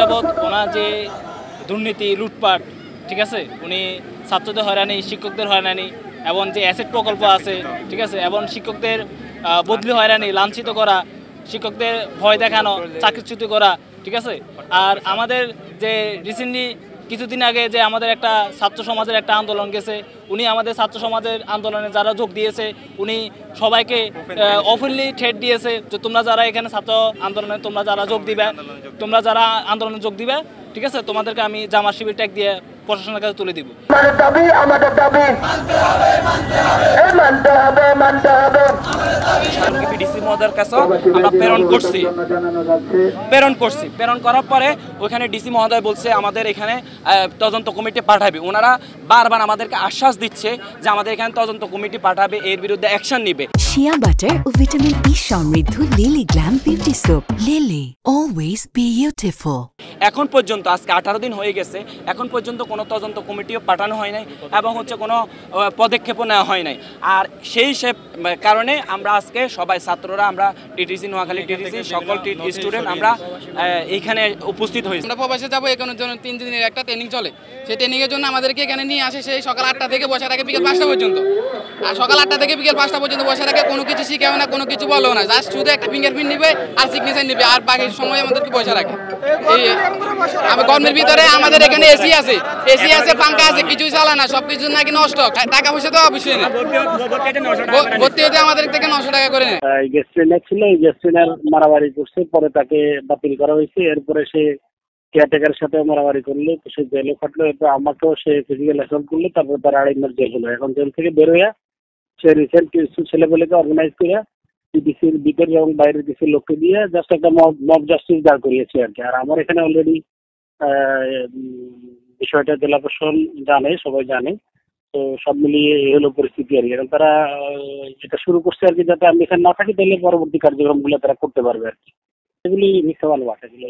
যাবৎ ওনার যে দুর্নীতি লুটপাট, ঠিক আছে, উনি ছাত্রদের হয়রানি, শিক্ষকদের হয়রানি, এবং যে অ্যাসেট প্রকল্প আছে, ঠিক আছে, এবং শিক্ষকদের বদলি হয়রানি, লাঞ্ছিত করা, শিক্ষকদের ভয় দেখানো, চাকরিচ্যুত করা, ঠিক আছে। আর আমাদের যে রিসেন্টলি কিছুদিন আগে যে আমাদের একটা ছাত্র সমাজের একটা আন্দোলন গেছে, উনি আমাদের ছাত্র সমাজের আন্দোলনে যারা যোগ দিয়েছে উনি সবাইকে ওপেনলি থ্রেট দিয়েছে যে তোমরা যারা এখানে ছাত্র আন্দোলনে তোমরা যারা যোগ দিবে, তোমরা যারা আন্দোলনে যোগ দিবে, ঠিক আছে, তোমাদেরকে আমি জামার শিবির ট্যাগ দিয়ে প্রশাসনের কাছে তুলে দিব। আমাদের দাবি ডিসি মহোদয়ের কাছে আমরা প্রেরণ করার পরে ওইখানে ডিসি মহোদয় বলছে আমাদের এখানে তদন্ত কমিটি পাঠাবে। ওনারা বারবার আমাদেরকে আশ্বাস দিচ্ছে যে আমাদের এখানে তদন্ত কমিটি পাঠাবে, এর বিরুদ্ধে অ্যাকশন নিবে। শিয়া বাটার ও ভিটামিন ই সমৃদ্ধ lily glam beauty soap. Lily, always beautiful. এখন পর্যন্ত আজকে 18 দিন হয়ে গেছে, এখন পর্যন্ত কোনো তদন্ত কমিটিও পাঠানো হয় নাই এবং কোনো পদক্ষেপও নেওয়া হয় নাই। আর সেই কারণে আমরা আজকে সবাই ছাত্ররা, আমরা টিটিসি নোয়াখালী টিটিসি সকল স্টুডেন্ট আমরা এইখানে উপস্থিত হয়েছি। আমরা প্রবাসে যাবো, এখানের জন্য 3 দিনের একটা ট্রেনিং চলে। সেই ট্রেনিংয়ের জন্য আমাদেরকে এখানে নিয়ে আসে, সেই সকাল 8টা থেকে বসে থাকে বিকেল 5টা পর্যন্ত। আর সকাল 8টা থেকে বিকেল 5টা পর্যন্ত বসে থাকে, কোনো কিছু শিখাবে না, কোনো কিছু বলো না, জাস্ট শুধু একটা ফিঙ্গারপ্রিন্ট নিবে আর সিগনেচার নিবে, আর বাকি সময় আমাদেরকে বসে রাখে। গরমের ভিতরে আমাদের এখানে এসি আছে, পাঙ্খা আছে, কিছুই চালায় না, সবকিছু নাকি নষ্ট। টাকা পয়সা তো অবশ্যই নেই, ভর্তি হতে আমাদের থেকে 900 টাকা করে নেয়। গ্যাস ট্রেনার ছিল, এই গ্যাস ট্রেনার মারামারি করছে, পরে তাকে বাতিল করা হয়েছে। এরপরে সে কেয়ারটেকারের সাথে মারামারি করলো, সে জেলে খাটলো, এরপর আমাকেও সে ফিজিক্যাল অ্যাসল্ট করলো, তারপর তার 2.5 মাস জেল হলো। এখন জেল থেকে বের হয়ে সে রিসেন্ট কিছু ছেলেপেলেকে অর্গানাইজ করে ডিসির ভিতরে এবং বাইরের কিছু লোককে দিয়ে জাস্ট একটা মব জাস্টিস দাঁড় করিয়েছে আর কি। আর আমার এখানে অলরেডি বিষয়টা জেলা প্রশাসন জানে, সবাই জানে। তো সব মিলিয়ে এই হলো পরিস্থিতি আর কি। এখন তারা এটা শুরু করছে আর কি, যাতে আমি এখানে না থাকি তাহলে পরবর্তী কার্যক্রমগুলো তারা করতে পারবে আর কি। এগুলি মিথ্যা ভালো বাসা, এগুলো